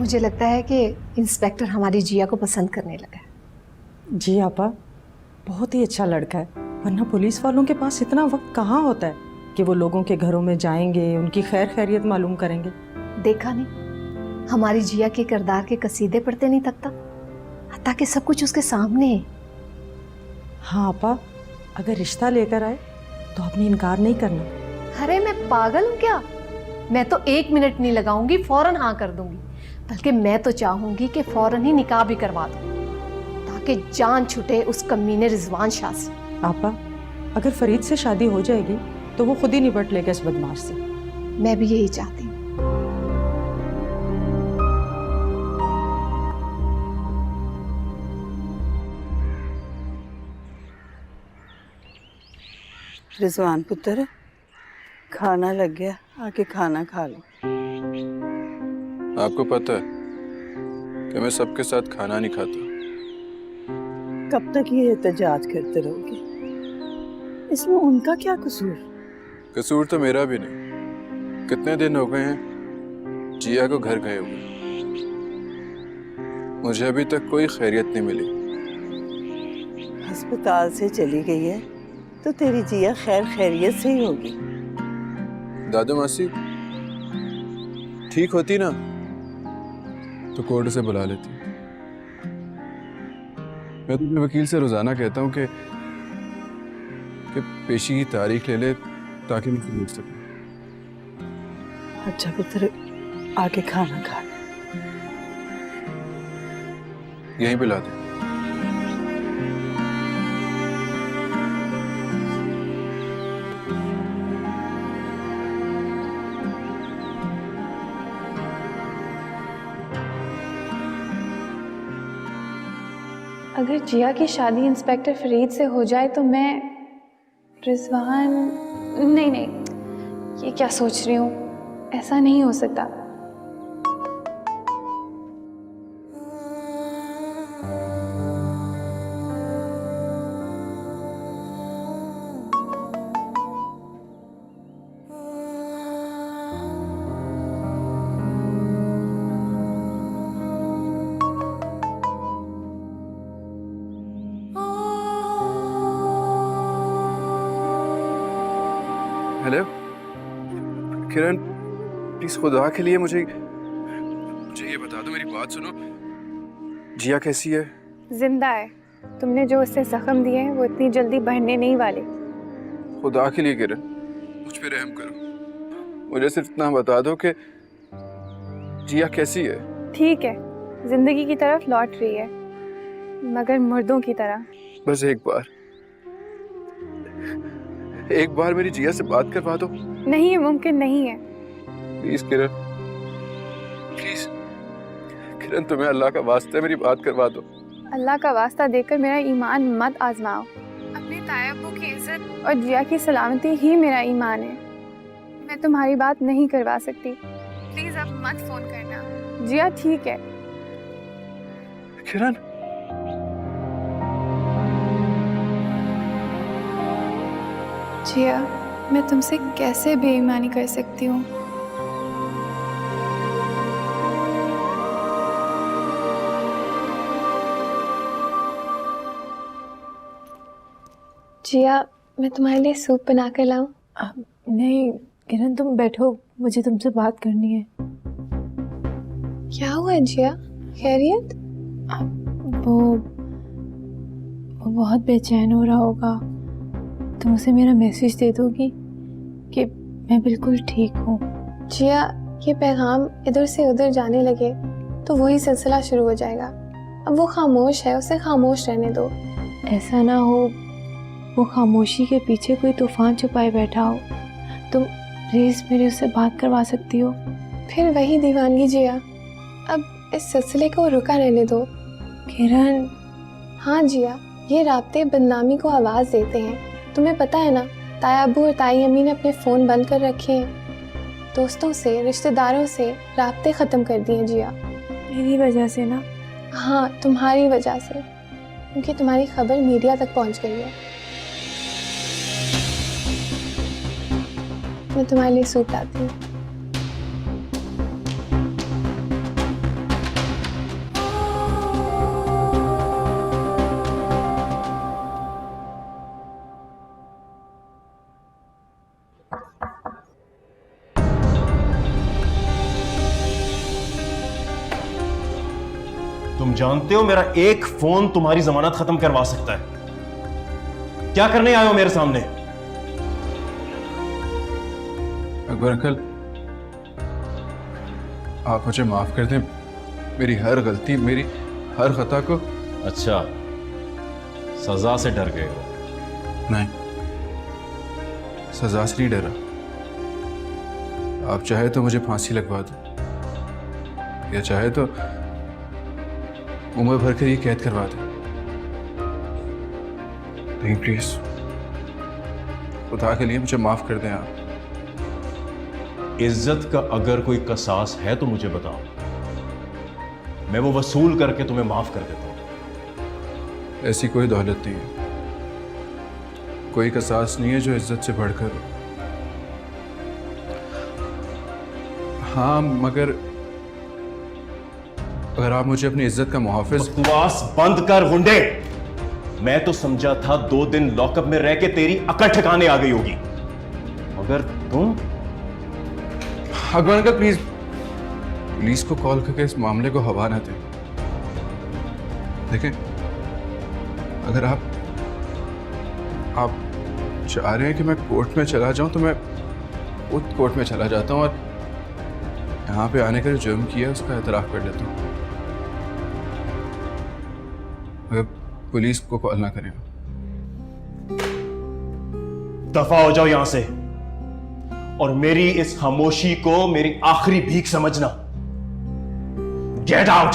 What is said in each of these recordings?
मुझे लगता है कि इंस्पेक्टर हमारी जिया को पसंद करने लगा है। जी आपा, बहुत ही अच्छा लड़का है, वरना पुलिस वालों के पास इतना वक्त कहाँ होता है कि वो लोगों के घरों में जाएंगे, उनकी खैर खैरियत मालूम करेंगे। देखा नहीं, हमारी जिया के किरदार के कसीदे पढ़ते नहीं थकता, हत्ता कि सब कुछ उसके सामने है। हाँ आपा, अगर रिश्ता लेकर आए तो आपने इनकार नहीं करना। अरे मैं पागल हूँ क्या? मैं तो 1 मिनट नहीं लगाऊंगी, फौरन हाँ कर दूंगी। बल्कि मैं तो चाहूंगी कि फौरन ही निकाह भी करवा दूं, ताकि जान छूटे उस कमीने रिजवान शाह से। आपा, अगर फरीद से शादी हो जाएगी तो वो खुद ही निपट लेगा इस बदमाश से। मैं भी यही चाहती हूँ। रिजवान पुत्र, खाना लग गया, आके खाना खा लो। आपको पता है कि मैं सबके साथ खाना नहीं खाता। कब तक ये एहतजाज करते रहोगे? इसमें उनका क्या कसूर? कसूर तो मेरा भी नहीं। कितने दिन हो गए हैं जिया को घर गए हुए, मुझे अभी तक कोई खैरियत नहीं मिली। अस्पताल से चली गई है तो तेरी जिया खैर खैरियत से ही होगी। दादू मासी ठीक होती ना तो कोर्ट से बुला लेती। मैं तो अपने वकील से रोजाना कहता हूँ कि पेशी की तारीख ले ले ताकि मैं पूछ सकूं। अच्छा पुत्र, आके खाना खा। यहीं पे ला दे। अगर जिया की शादी इंस्पेक्टर फरीद से हो जाए तो मैं रिजवान, नहीं नहीं, ये क्या सोच रही हूँ, ऐसा नहीं हो सकता। हेलो किरण, प्लीज खुदा के लिए मुझे ये बता दो, मेरी बात सुनो। जिया कैसी है? जिंदा है। तुमने जो उससे जख्म दिए हैं वो इतनी जल्दी बढ़ने नहीं वाले। खुदा के लिए किरण, मुझ पे रहम करो। मुझे सिर्फ इतना बता दो कि जिया कैसी है। ठीक है, जिंदगी की तरफ लौट रही है, मगर मुर्दों की तरह। बस एक बार मेरी जिया से बात करवा दो। नहीं, मुमकिन नहीं है। प्लीज किरण, प्लीज किरण, तुम्हें अल्लाह का वास्ता है, मेरी बात करवा दो। अल्लाह का वास्ता देकर मेरा ईमान मत आजमाओ। अपने तायब्बू की इज्जत और जिया की सलामती ही मेरा ईमान है। मैं तुम्हारी बात नहीं करवा सकती। प्लीज अब मत फोन करना। जिया ठीक है। किरण, जिया, मैं तुमसे कैसे बेईमानी कर सकती हूँ? जिया, मैं तुम्हारे लिए सूप बना कर लाऊं? नहीं किरण, तुम बैठो, मुझे तुमसे बात करनी है। क्या हुआ जिया, खैरियत? वो बहुत बेचैन हो रहा होगा, तुम उसे मेरा मैसेज दे दोगी कि मैं बिल्कुल ठीक हूँ। जिया, ये पैगाम इधर से उधर जाने लगे तो वही सिलसिला शुरू हो जाएगा। अब वो खामोश है, उसे खामोश रहने दो। ऐसा ना हो वो खामोशी के पीछे कोई तूफान छुपाए बैठा हो। तुम प्लीज मेरे उससे बात करवा सकती हो? फिर वही दीवानगी जिया, अब इस सिलसिले को रुका रहने दो। किरण। हाँ जिया, ये राब्ते बदनामी को आवाज़ देते हैं। तुम्हें पता है ना, ताया अब्बू और ताई अम्मी ने अपने फ़ोन बंद कर रखे हैं। दोस्तों से, रिश्तेदारों से राब्ते ख़त्म कर दिए जिया। मेरी वजह से ना? हाँ, तुम्हारी वजह से, क्योंकि तुम्हारी खबर मीडिया तक पहुंच गई है। मैं तुम्हारे लिए सूप लाती हूँ। तुम जानते हो मेरा एक फोन तुम्हारी जमानत खत्म करवा सकता है। क्या करने आए हो मेरे सामने? अकबर अंकल, आप मुझे माफ कर दें। मेरी हर गलती, मेरी हर खता को। अच्छा, सजा से डर गए हो? नहीं, सजा से नहीं डरा। आप चाहे तो मुझे फांसी लगवा दो, या चाहे तो उम्र भर के लिए कैद करवा दो। लेकिन प्लीज खुदा के लिए मुझे माफ कर दें आप। इज्जत का अगर कोई कसास है तो मुझे बताओ, मैं वो वसूल करके तुम्हें माफ कर देता हूं। ऐसी कोई दौलत नहीं है, कोई कसास नहीं है जो इज्जत से बढ़कर हो। हाँ, मगर अगर आप मुझे अपनी इज्जत का मुहाफिज। बकवास बंद कर गुंडे। मैं तो समझा था 2 दिन लॉकअप में रह के तेरी अकड़ ठिकाने आ गई होगी, मगर तुम। अकबर अंकल प्लीज, पुलिस को कॉल करके इस मामले को हवा ना दें। देखें, अगर आप चाह रहे हैं कि मैं कोर्ट में चला जाऊं तो मैं खुद कोर्ट में चला जाता हूं और यहाँ पे आने का जो जुर्म किया उसका एतराफ कर लेता हूं। अगर पुलिस को कॉल ना करें। दफा हो जाओ यहां से, और मेरी इस खामोशी को मेरी आखिरी भीख समझना। Get out!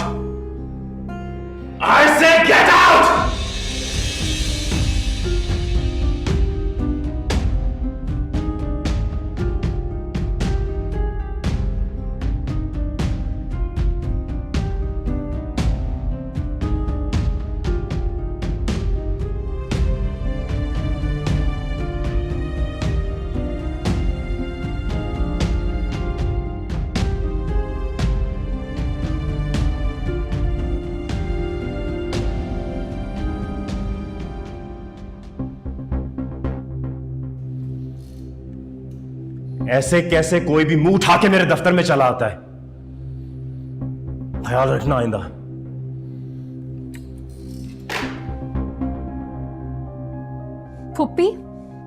आई से गेट आउट! ऐसे कैसे कोई भी मुंह उठा के मेरे दफ्तर में चला आता है? ख्याल रखना आइंदा। फुप्पी,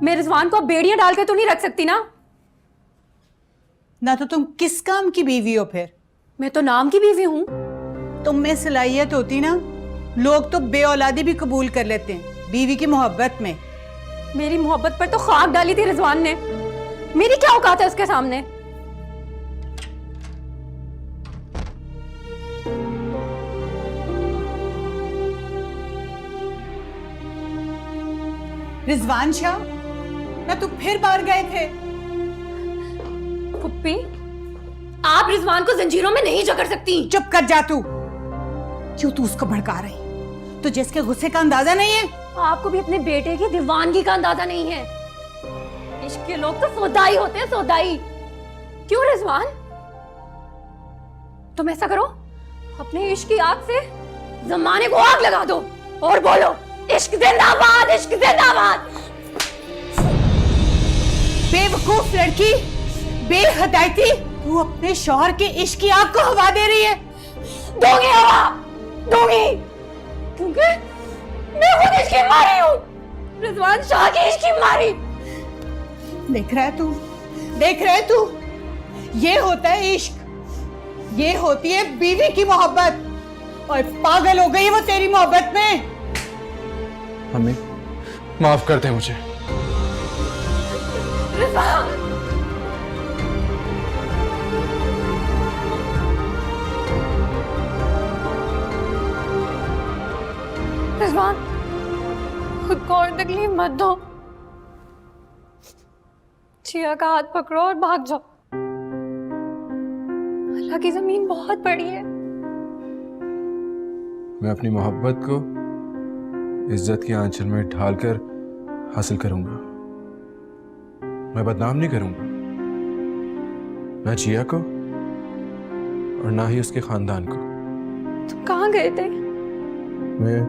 मैं रिजवान को अब बेड़ियां डाल के तो नहीं रख सकती ना? ना तो तुम किस काम की बीवी हो फिर? मैं तो नाम की बीवी हूँ। तुम में सलाहियत होती ना, लोग तो बेऔलादी भी कबूल कर लेते हैं बीवी की मोहब्बत में। मेरी मोहब्बत पर तो खाक डाली थी रिजवान ने। मेरी क्या औकात है उसके सामने? रिजवान शाह, ना तुम फिर बाहर गए थे? फुप्पी, आप रिजवान को जंजीरों में नहीं जकड़ सकती। चुप कर जा तू। क्यों तू उसको भड़का रही? तुझे इसके गुस्से का अंदाजा नहीं है? आपको भी अपने बेटे की दीवानगी का अंदाजा नहीं है। इश्क के लोग तो सौदाई होते हैं, सौदाई। क्यों रिजवान? तुम ऐसा करो, अपने इश्क की आग से जमाने को आग लगा दो और बोलो, इश्क जिंदाबाद, इश्क जिंदाबाद। बेवकूफ लड़की, बेहदायती, तू अपने शौहर के इश्क की आग को हवा दे रही है। दूंगी हवा, दूंगी, क्योंकि मैं खुद इश्क की मारी हूँ। रिजवान शाह की इश्क की मारी। देख रहा है तू, देख रहा है तू, ये होता है इश्क, ये होती है बीवी की मोहब्बत, और पागल हो गई वो तेरी मोहब्बत में। मम्मी, माफ कर दे मुझे। रिजवान, रिजवान, खुद को और तकलीफ मत दो। जिया का हाथ पकड़ो और भाग जाओ। अल्लाह की जमीन बहुत बड़ी है। मैं अपनी मोहब्बत को इज्जत के आंचल में ढालकर हासिल करूंगा। मैं बदनाम नहीं करूंगा, ना जिया को और ना ही उसके खानदान को। तुम कहाँ गए थे? मैं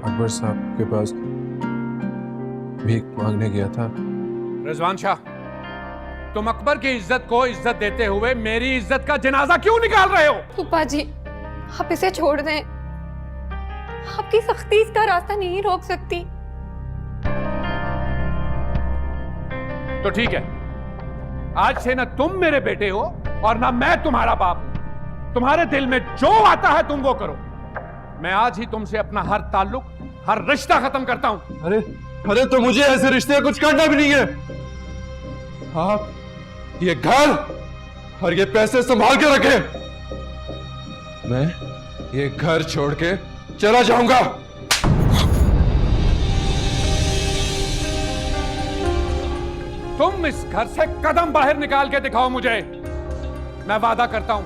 अकबर साहब के पास भीख मांगने गया था। रिजवान शाह, तुम अकबर की इज्जत को इज्जत देते हुए मेरी इज्जत का जनाजा क्यों निकाल रहे हो? फूफा जी, आप इसे छोड़ दें। आपकी सख्ती इसका रास्ता नहीं रोक सकती। तो ठीक है, आज से ना तुम मेरे बेटे हो और ना मैं तुम्हारा बाप हूं। तुम्हारे दिल में जो आता है तुम वो करो। मैं आज ही तुमसे अपना हर ताल्लुक, हर रिश्ता खत्म करता हूं। अरे अरे, तो मुझे ऐसे रिश्ते कुछ करना भी नहीं है। आप ये घर और ये पैसे संभाल के रखें। मैं ये घर छोड़ के चला जाऊंगा। तुम इस घर से कदम बाहर निकाल के दिखाओ मुझे। मैं वादा करता हूं,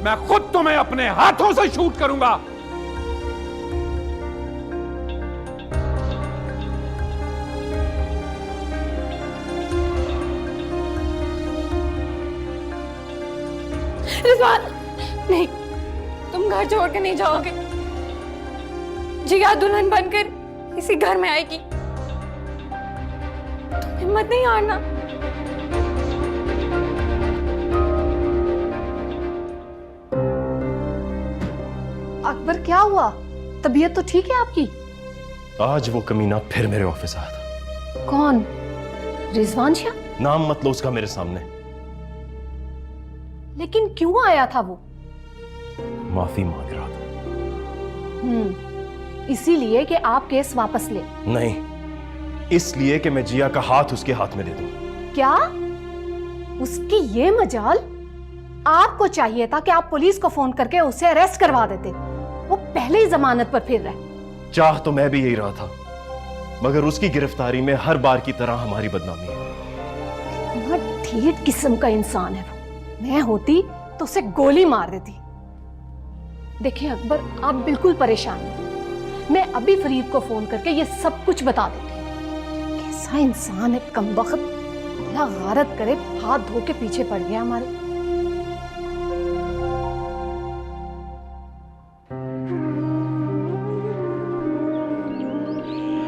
मैं खुद तुम्हें अपने हाथों से शूट करूंगा। रिजवान, नहीं, तुम घर छोड़ के नहीं जाओगे। जिया दुल्हन बनकर इसी घर में आएगी। तुम हिम्मत नहीं हारना। अकबर, क्या हुआ? तबीयत तो ठीक है आपकी? आज वो कमीना फिर मेरे ऑफिस आया था। कौन? रिजवान शाह? नाम मत लो उसका मेरे सामने। लेकिन क्यों आया था वो? माफी मांग रहा था। इसीलिए कि आप केस वापस ले? नहीं, इसलिए कि मैं जिया का हाथ उसके हाथ में दे दूं। क्या? उसकी ये मजाल? आपको चाहिए था कि आप पुलिस को फोन करके उसे अरेस्ट करवा देते। वो पहले ही जमानत पर फिर रहे। चाह तो मैं भी यही रहा था, मगर उसकी गिरफ्तारी में हर बार की तरह हमारी बदनामी है। बहुत ढीठ किस्म का इंसान है वो। मैं होती तो उसे गोली मार देती। देखिए अकबर, आप बिल्कुल परेशान नहीं। मैं अभी फरीद को फोन करके ये सब कुछ बता देती। कैसा इंसान है कमबख्त। अल्लाह गारत करे, हाथ धो के पीछे पड़ गया हमारे।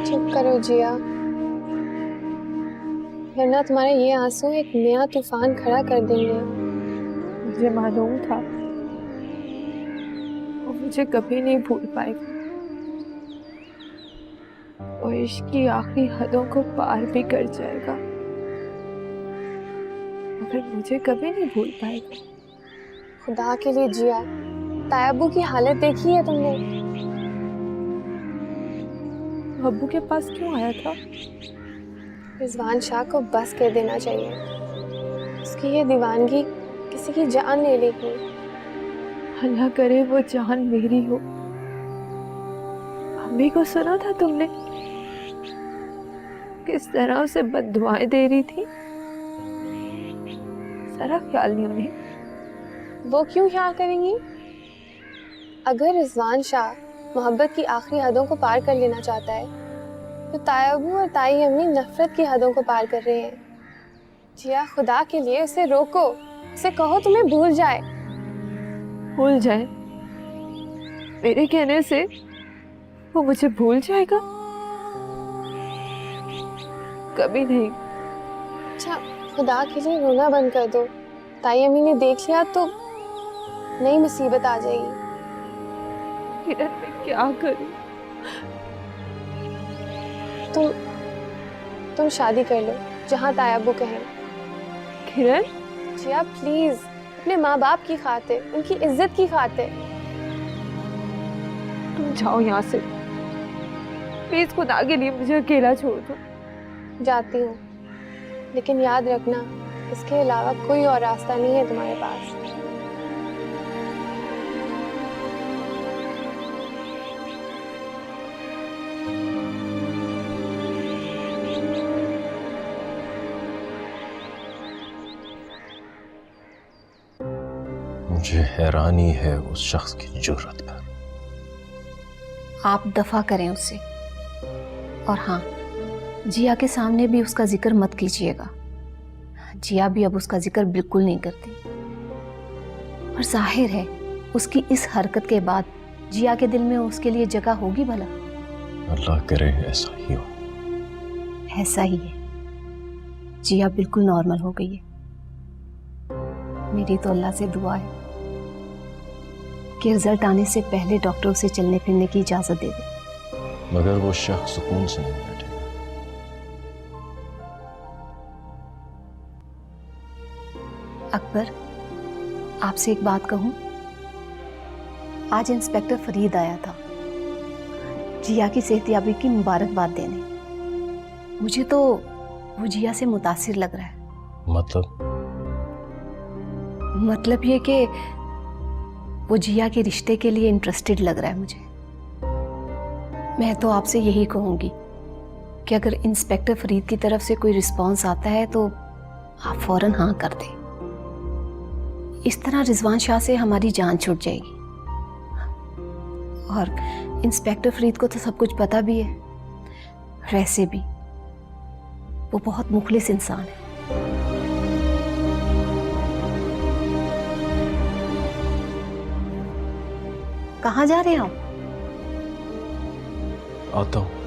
चुप करो जिया, वरना तुम्हारे ये आंसू एक नया तूफान खड़ा कर देंगे। मुझे मालूम था वो मुझे कभी नहीं भूल पाएगा। वो इश्क की आखिरी हदों को पार भी कर जाएगा, मगर मुझे कभी नहीं भूल पाएगा। खुदा के लिए जिया, तायब्बू की हालत देखी है तुमने? अब्बू के पास क्यों आया था? रिजवान शाह को बस कर देना चाहिए। उसकी ये दीवानगी किसी की जान ले लेगी। अल्लाह करे वो जान मेरी हो। अम्मी को सुना था तुमने किस तरह उसे बद्दुआएं दे रही थी? सारा ख्याल नहीं उन्हें। वो क्यों ख्याल करेंगी? अगर रिजवान शाह मोहब्बत की आखिरी हदों को पार कर लेना चाहता है, तो तायब्बू और ताई अम्मी नफरत की हदों को पार कर रहे हैं। जिया, खुदा के लिए उसे रोको। उसे कहो तुम्हें भूल जाए। भूल जाए? मेरे कहने से वो मुझे भूल जाएगा? कभी नहीं। अच्छा, खुदा के लिए रोना बंद कर दो। ताई अम्मी ने देख लिया तो नई मुसीबत आ जाएगी। किरण, मैं क्या करूं? तुम शादी कर लो जहाँ तायब्बू कहें। किरण, जिया प्लीज, अपने माँ बाप की खातिर, उनकी इज्जत की खातिर। तुम जाओ यहाँ से प्लीज। खुदा के लिए मुझे अकेला छोड़ दो। जाती हूँ, लेकिन याद रखना इसके अलावा कोई और रास्ता नहीं है तुम्हारे पास। मुझे हैरानी है उस शख्स की जुर्रत पर। आप दफा करें उससे। और हाँ, जिया के सामने भी उसका जिक्र मत कीजिएगा। जिया भी अब उसका जिक्र बिल्कुल नहीं करती। और जाहिर है उसकी इस हरकत के बाद जिया के दिल में उसके लिए जगह होगी भला। अल्लाह करे ऐसा ही हो। ऐसा ही है। जिया बिल्कुल नॉर्मल हो गई है। मेरी तो अल्लाह से दुआ है कि रिजल्ट आने से पहले डॉक्टर उसे चलने फिरने की इजाजत दे दे। मगर वो शख्स सुकून से नहीं बैठेगा। अकबर, आपसे एक बात कहूं? आज इंस्पेक्टर फरीद आया था जिया की सेहतयाबी की मुबारकबाद देने। मुझे तो वो जिया से मुतासिर लग रहा है। मतलब ये कि वो जिया के रिश्ते के लिए इंटरेस्टेड लग रहा है मुझे। मैं तो आपसे यही कहूंगी कि अगर इंस्पेक्टर फरीद की तरफ से कोई रिस्पांस आता है तो आप फौरन हाँ कर दें। इस तरह रिजवान शाह से हमारी जान छूट जाएगी। और इंस्पेक्टर फरीद को तो सब कुछ पता भी है। वैसे भी वो बहुत मुखलिस इंसान है। कहाँ जा रहे हैं आप? आता हूं।